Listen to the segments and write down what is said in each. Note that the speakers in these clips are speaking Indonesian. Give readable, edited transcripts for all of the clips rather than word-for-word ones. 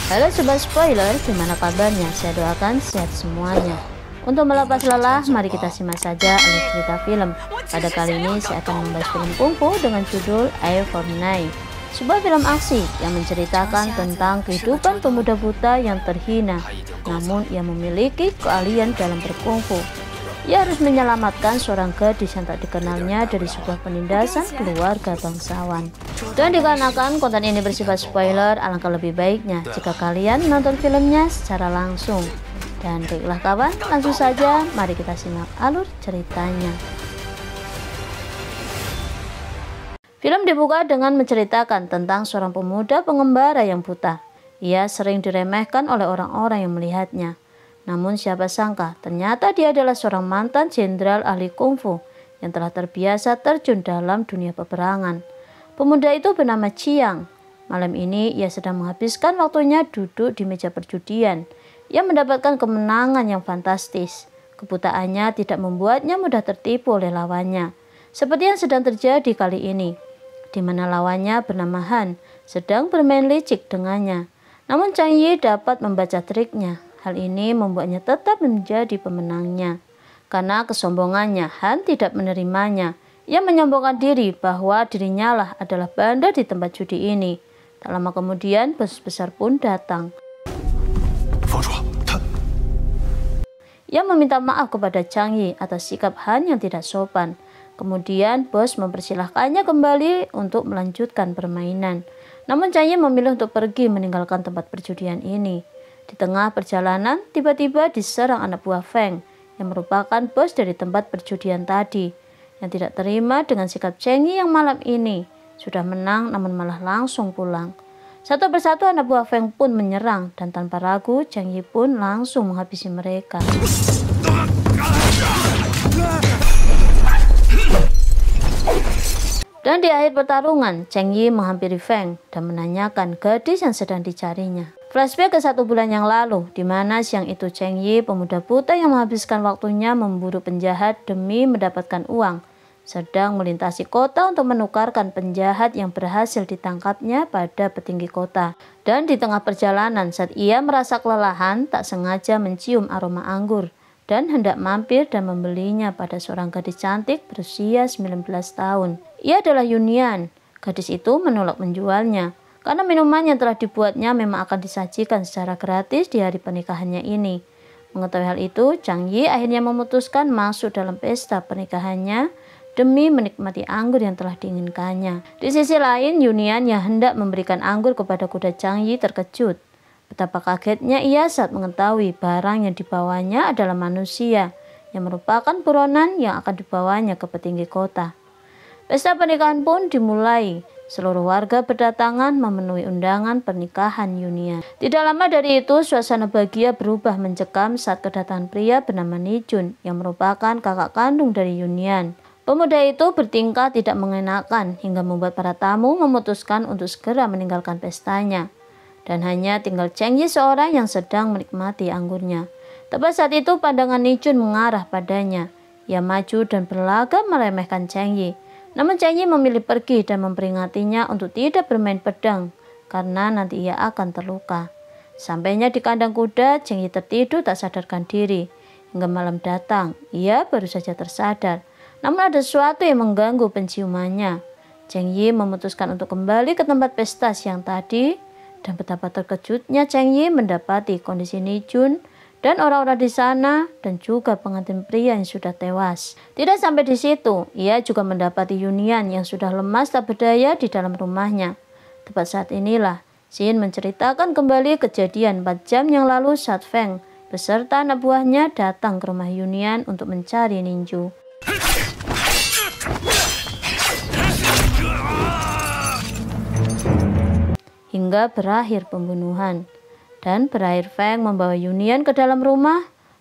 Halo Sobat Spoiler, gimana kabarnya? Saya doakan sehat semuanya. Untuk melepas lelah, mari kita simak saja alur cerita film. Pada kali ini saya akan membahas film kungfu dengan judul Eye for an Eye. Sebuah film aksi yang menceritakan tentang kehidupan pemuda buta yang terhina, namun ia memiliki keahlian dalam berkungfu. Ia harus menyelamatkan seorang gadis yang tak dikenalnya dari sebuah penindasan keluarga bangsawan. Dan dikarenakan konten ini bersifat spoiler, alangkah lebih baiknya jika kalian menonton filmnya secara langsung. Dan baiklah kawan, langsung saja mari kita simak alur ceritanya. Film dibuka dengan menceritakan tentang seorang pemuda pengembara yang buta. Ia sering diremehkan oleh orang-orang yang melihatnya. Namun siapa sangka ternyata dia adalah seorang mantan jenderal ahli kungfu yang telah terbiasa terjun dalam dunia peperangan. Pemuda itu bernama Chiang. Malam ini ia sedang menghabiskan waktunya duduk di meja perjudian. Ia mendapatkan kemenangan yang fantastis. Kebutaannya tidak membuatnya mudah tertipu oleh lawannya. Seperti yang sedang terjadi kali ini, di mana lawannya bernama Han sedang bermain licik dengannya. Namun Chang Yi dapat membaca triknya. Hal ini membuatnya tetap menjadi pemenangnya. Karena kesombongannya, Han tidak menerimanya. Ia menyombongkan diri bahwa dirinya lah adalah bandar di tempat judi ini. Tak lama kemudian bos besar pun datang. Ia meminta maaf kepada Chang Yi atas sikap Han yang tidak sopan. Kemudian bos mempersilahkannya kembali untuk melanjutkan permainan. Namun Chang Yi memilih untuk pergi meninggalkan tempat perjudian ini. Di tengah perjalanan, tiba-tiba diserang anak buah Feng yang merupakan bos dari tempat perjudian tadi, yang tidak terima dengan sikap Chang Yi yang malam ini sudah menang namun malah langsung pulang. Satu persatu anak buah Feng pun menyerang dan tanpa ragu Chang Yi pun langsung menghabisi mereka. Dan di akhir pertarungan, Chang Yi menghampiri Feng dan menanyakan gadis yang sedang dicarinya. Flashback ke 1 bulan yang lalu, di mana siang itu Chang Yi, pemuda buta yang menghabiskan waktunya memburu penjahat demi mendapatkan uang, sedang melintasi kota untuk menukarkan penjahat yang berhasil ditangkapnya pada petinggi kota. Dan di tengah perjalanan, saat ia merasa kelelahan, tak sengaja mencium aroma anggur dan hendak mampir dan membelinya pada seorang gadis cantik berusia 19 tahun. Ia adalah Yunian. Gadis itu menolak menjualnya karena minuman yang telah dibuatnya memang akan disajikan secara gratis di hari pernikahannya ini. Mengetahui hal itu, Chang Yi akhirnya memutuskan masuk dalam pesta pernikahannya demi menikmati anggur yang telah diinginkannya. Di sisi lain, Yunian yang hendak memberikan anggur kepada kuda Chang Yi terkejut. Betapa kagetnya ia saat mengetahui barang yang dibawanya adalah manusia yang merupakan buronan yang akan dibawanya ke petinggi kota. Pesta pernikahan pun dimulai. Seluruh warga berdatangan memenuhi undangan pernikahan Yunian. Tidak lama dari itu, suasana bahagia berubah mencekam saat kedatangan pria bernama Ni Jun yang merupakan kakak kandung dari Yunian. Pemuda itu bertingkah tidak mengenakan hingga membuat para tamu memutuskan untuk segera meninggalkan pestanya. Dan hanya tinggal Chang Yi seorang yang sedang menikmati anggurnya. Tepat saat itu pandangan Ni Jun mengarah padanya. Ia maju dan berlagak meremehkan Chang Yi. Namun Chang Yi memilih pergi dan memperingatinya untuk tidak bermain pedang karena nanti ia akan terluka. Sampainya di kandang kuda, Chang Yi tertidur tak sadarkan diri. Hingga malam datang, ia baru saja tersadar. Namun ada sesuatu yang mengganggu penciumannya. Chang Yi memutuskan untuk kembali ke tempat pesta siang tadi. Dan betapa terkejutnya Chang Yi mendapati kondisi Ni Jun dan orang-orang di sana dan juga pengantin pria yang sudah tewas. Tidak sampai di situ, ia juga mendapati Yunian yang sudah lemas tak berdaya di dalam rumahnya. Tepat saat inilah Xin menceritakan kembali kejadian 4 jam yang lalu saat Feng beserta anak buahnya datang ke rumah Yunian untuk mencari ninju. Hingga berakhir pembunuhan. Dan berakhir Feng membawa Yunian ke dalam rumah.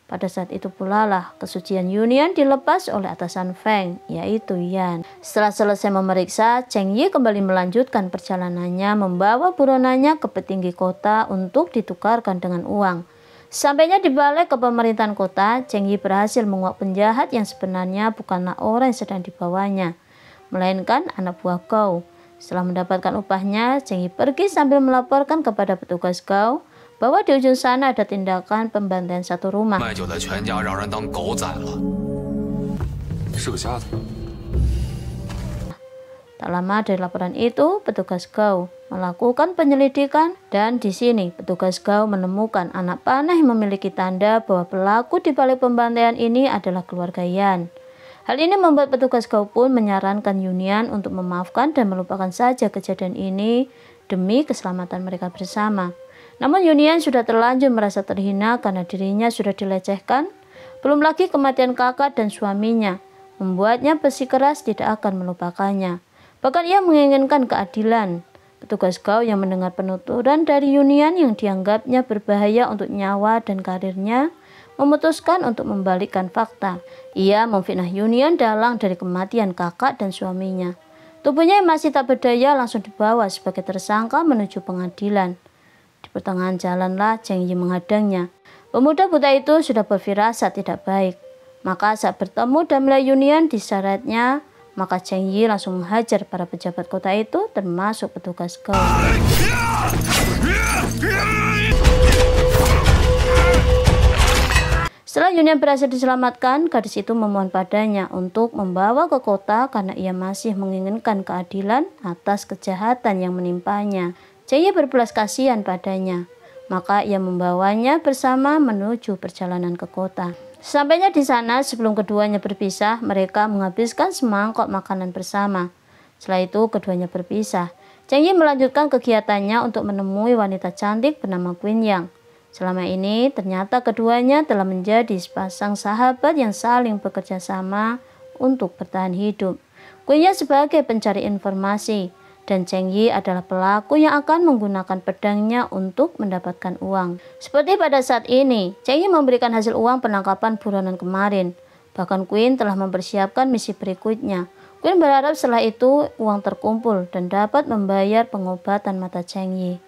Pada saat itu pula lah kesucian Yunian dilepas oleh atasan Feng, yaitu Yan. Setelah selesai memeriksa, Chang Yi kembali melanjutkan perjalanannya membawa buronannya ke petinggi kota untuk ditukarkan dengan uang. Sampainya di balai kepemerintahan kota, Chang Yi berhasil menguak penjahat yang sebenarnya bukanlah orang yang sedang dibawanya, melainkan anak buah Gou. Setelah mendapatkan upahnya, Cheng Yi pergi sambil melaporkan kepada petugas Gao bahwa di ujung sana ada tindakan pembantaian satu rumah. Tak lama dari laporan itu, petugas Gao melakukan penyelidikan dan di sini petugas Gao menemukan anak panah yang memiliki tanda bahwa pelaku di balik pembantaian ini adalah keluarga Yan. Hal ini membuat petugas Gao pun menyarankan Yunian untuk memaafkan dan melupakan saja kejadian ini demi keselamatan mereka bersama. Namun Yunian sudah terlanjur merasa terhina karena dirinya sudah dilecehkan. Belum lagi kematian kakak dan suaminya membuatnya bersikeras tidak akan melupakannya. Bahkan ia menginginkan keadilan. Petugas Gao yang mendengar penuturan dari Yunian yang dianggapnya berbahaya untuk nyawa dan karirnya memutuskan untuk membalikkan fakta. Ia memfitnah Yunian dalang dari kematian kakak dan suaminya. Tubuhnya yang masih tak berdaya langsung dibawa sebagai tersangka menuju pengadilan. Di pertengahan jalanlah Cheng Yi menghadangnya. Pemuda buta itu sudah berfirasat tidak baik. Maka saat bertemu dan melihat Yunian disyaratnya, maka Cheng Yi langsung menghajar para pejabat kota itu termasuk petugas Gao. Setelah Yunian berhasil diselamatkan, gadis itu memohon padanya untuk membawa ke kota karena ia masih menginginkan keadilan atas kejahatan yang menimpanya. Cheng Yi berbelas kasihan padanya, maka ia membawanya bersama menuju perjalanan ke kota. Sampainya di sana, sebelum keduanya berpisah, mereka menghabiskan semangkok makanan bersama. Setelah itu keduanya berpisah. Cheng Yi melanjutkan kegiatannya untuk menemui wanita cantik bernama Qin Yang. Selama ini ternyata keduanya telah menjadi sepasang sahabat yang saling bekerja sama untuk bertahan hidup. Qin Yang sebagai pencari informasi dan Cheng Yi adalah pelaku yang akan menggunakan pedangnya untuk mendapatkan uang. Seperti pada saat ini, Cheng Yi memberikan hasil uang penangkapan buronan kemarin. Bahkan Qin telah mempersiapkan misi berikutnya. Qin berharap setelah itu uang terkumpul dan dapat membayar pengobatan mata Cheng Yi.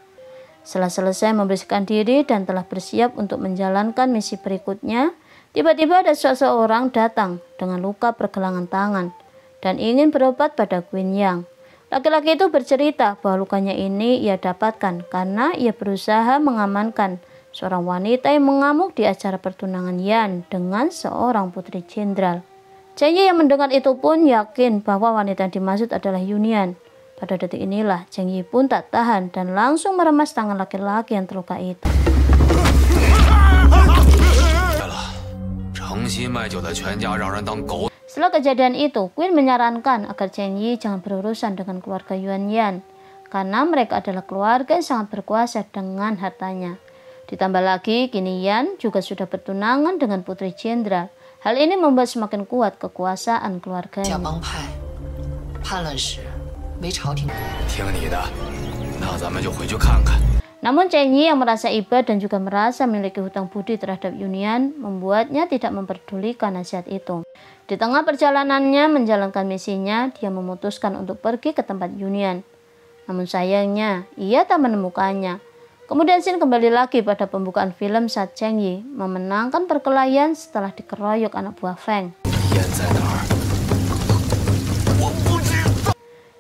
Setelah selesai membersihkan diri dan telah bersiap untuk menjalankan misi berikutnya, tiba-tiba ada seseorang datang dengan luka pergelangan tangan dan ingin berobat pada Qin Yang. Laki-laki itu bercerita bahwa lukanya ini ia dapatkan karena ia berusaha mengamankan seorang wanita yang mengamuk di acara pertunangan Yan dengan seorang putri jenderal. Cheng Yi yang mendengar itu pun yakin bahwa wanita yang dimaksud adalah Yunian. Pada detik inilah Cheng Yi pun tak tahan dan langsung meremas tangan laki-laki yang terluka itu. Setelah kejadian itu, Qin menyarankan agar Cheng Yi jangan berurusan dengan keluarga Yuan Yan karena mereka adalah keluarga yang sangat berkuasa dengan hartanya. Ditambah lagi, kini Yan juga sudah bertunangan dengan putri jenderal. Hal ini membuat semakin kuat kekuasaan keluarganya. Namun Cheng Yi yang merasa iba dan juga merasa memiliki hutang budi terhadap Yunian membuatnya tidak memperdulikan nasihat itu. Di tengah perjalanannya menjalankan misinya, dia memutuskan untuk pergi ke tempat Yunian. Namun sayangnya, ia tak menemukannya. Kemudian scene kembali lagi pada pembukaan film saat Cheng Yi memenangkan perkelahian setelah dikeroyok anak buah Feng.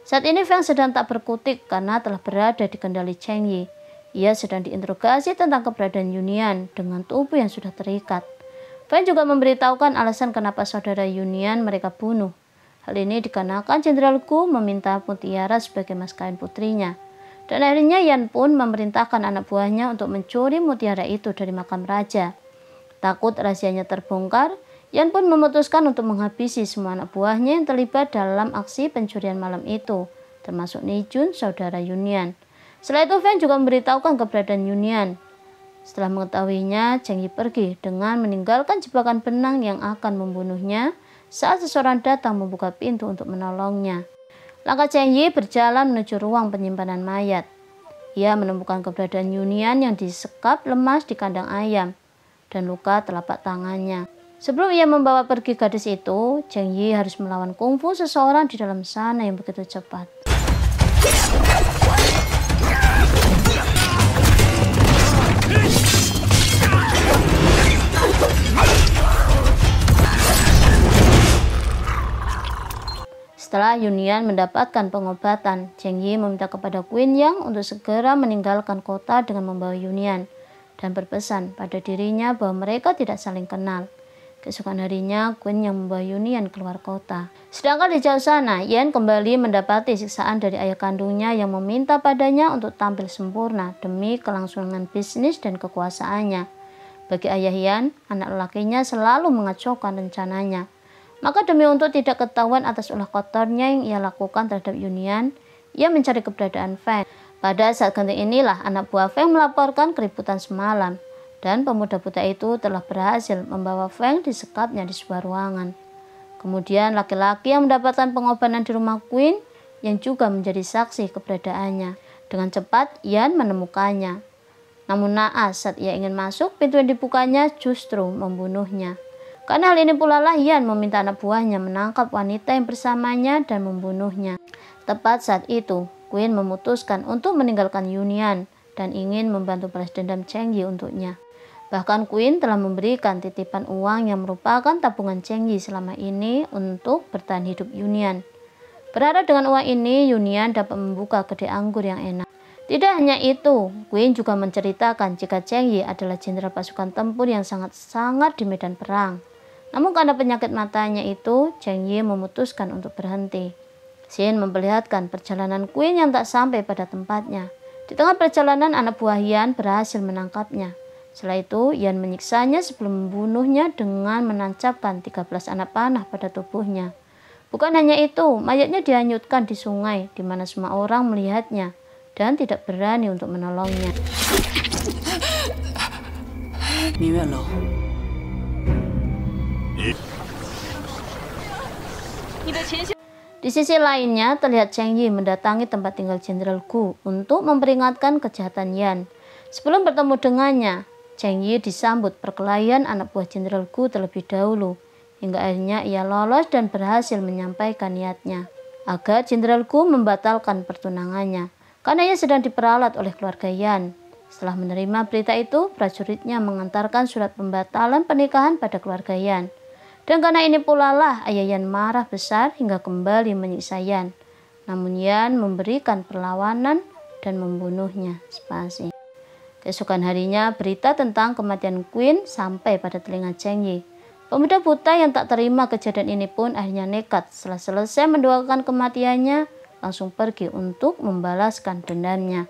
Saat ini Feng sedang tak berkutik karena telah berada di kendali Cheng Yi. Ia sedang diinterogasi tentang keberadaan Yunian dengan tubuh yang sudah terikat. Feng juga memberitahukan alasan kenapa saudara Yunian mereka bunuh. Hal ini dikarenakan Jenderal Gu meminta mutiara sebagai mas kawin putrinya. Dan akhirnya Yan pun memerintahkan anak buahnya untuk mencuri mutiara itu dari makam raja. Takut rahasianya terbongkar, Yan pun memutuskan untuk menghabisi semua anak buahnya yang terlibat dalam aksi pencurian malam itu, termasuk Ni Jun, saudara Yunian. Setelah itu Feng juga memberitahukan keberadaan Yunian. Setelah mengetahuinya, Cheng Yi pergi dengan meninggalkan jebakan benang yang akan membunuhnya saat seseorang datang membuka pintu untuk menolongnya. Langkah Cheng Yi berjalan menuju ruang penyimpanan mayat. Ia menemukan keberadaan Yunian yang disekap lemas di kandang ayam dan luka telapak tangannya. Sebelum ia membawa pergi gadis itu, Cheng Yi harus melawan kungfu seseorang di dalam sana yang begitu cepat. Setelah Setelah Yunian mendapatkan pengobatan, Cheng Yi meminta kepada Queen Yang untuk segera meninggalkan kota dengan membawa Yunian dan berpesan pada dirinya bahwa mereka tidak saling kenal. Keesokan harinya, Queen Yang membawa Yunian keluar kota. Sedangkan di jauh sana, Yan kembali mendapati siksaan dari ayah kandungnya yang meminta padanya untuk tampil sempurna demi kelangsungan bisnis dan kekuasaannya. Bagi ayah Yan, anak lelakinya selalu mengacaukan rencananya. Maka demi untuk tidak ketahuan atas ulah kotornya yang ia lakukan terhadap Yunian, ia mencari keberadaan Feng. Pada saat genting inilah anak buah Feng melaporkan keributan semalam, dan pemuda buta itu telah berhasil membawa Feng disekapnya di sebuah ruangan. Kemudian laki-laki yang mendapatkan pengobatan di rumah Queen yang juga menjadi saksi keberadaannya. Dengan cepat Yan menemukannya. Namun naas saat ia ingin masuk, pintu yang dibukanya justru membunuhnya. Karena hal ini pula lah Yan meminta anak buahnya menangkap wanita yang bersamanya dan membunuhnya. Tepat saat itu, Queen memutuskan untuk meninggalkan Yunian dan ingin membantu balas dendam Cheng Yi untuknya. Bahkan Queen telah memberikan titipan uang yang merupakan tabungan Cheng Yi selama ini untuk bertahan hidup Yunian. Berharap dengan uang ini Yunian dapat membuka kedai anggur yang enak. Tidak hanya itu, Queen juga menceritakan jika Cheng Yi adalah jenderal pasukan tempur yang sangat di medan perang. Namun karena penyakit matanya itu, Cheng Yi memutuskan untuk berhenti. Xin memperlihatkan perjalanan Queen yang tak sampai pada tempatnya. Di tengah perjalanan anak buah Yan berhasil menangkapnya. Setelah itu, Yan menyiksanya sebelum membunuhnya dengan menancapkan 13 anak panah pada tubuhnya. Bukan hanya itu, mayatnya dihanyutkan di sungai di mana semua orang melihatnya dan tidak berani untuk menolongnya. Di sisi lainnya, terlihat Cheng Yi mendatangi tempat tinggal Jenderal Gu untuk memperingatkan kejahatan Yan. Sebelum bertemu dengannya, Cheng Yi disambut perkelahian anak buah Jenderal Gu terlebih dahulu, hingga akhirnya ia lolos dan berhasil menyampaikan niatnya agar Jenderal Gu membatalkan pertunangannya, karena ia sedang diperalat oleh keluarga Yan. Setelah menerima berita itu, prajuritnya mengantarkan surat pembatalan pernikahan pada keluarga Yan. Dan karena ini pula lah ayah Yan marah besar hingga kembali menyiksa Yan. Namun Yan memberikan perlawanan dan membunuhnya. Spasi. Keesokan harinya berita tentang kematian Queen sampai pada telinga Cheng Yi. Pemuda buta yang tak terima kejadian ini pun akhirnya nekat setelah selesai mendoakan kematiannya langsung pergi untuk membalaskan dendamnya.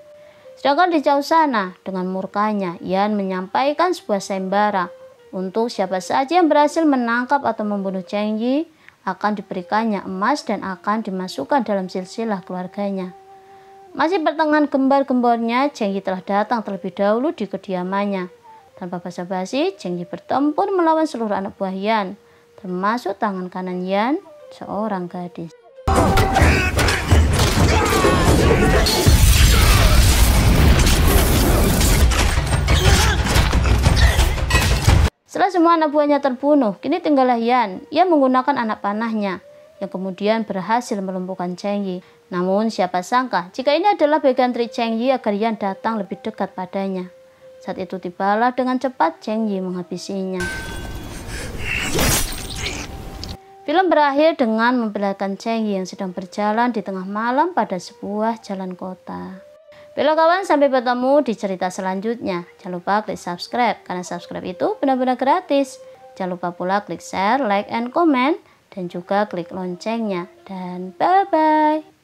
Sedangkan di jauh sana dengan murkanya Yan menyampaikan sebuah sayembara. Untuk siapa saja yang berhasil menangkap atau membunuh Cheng Yi akan diberikannya emas dan akan dimasukkan dalam silsilah keluarganya. Masih pertengahan gembar-gembornya, Cheng Yi telah datang terlebih dahulu di kediamannya. Tanpa basa-basi, Cheng Yi bertempur melawan seluruh anak buah Yan, termasuk tangan kanan Yan, seorang gadis. Setelah semua anak buahnya terbunuh, kini tinggallah Yan. Ia menggunakan anak panahnya, yang kemudian berhasil melumpuhkan Cheng Yi. Namun siapa sangka, jika ini adalah bagian trik Cheng Yi agar Yan datang lebih dekat padanya. Saat itu tibalah dengan cepat Cheng Yi menghabisinya. Film berakhir dengan memperlihatkan Cheng Yi yang sedang berjalan di tengah malam pada sebuah jalan kota. Bila kawan, sampai bertemu di cerita selanjutnya. Jangan lupa klik subscribe, karena subscribe itu benar-benar gratis. Jangan lupa pula klik share, like, and comment, dan juga klik loncengnya. Dan bye-bye.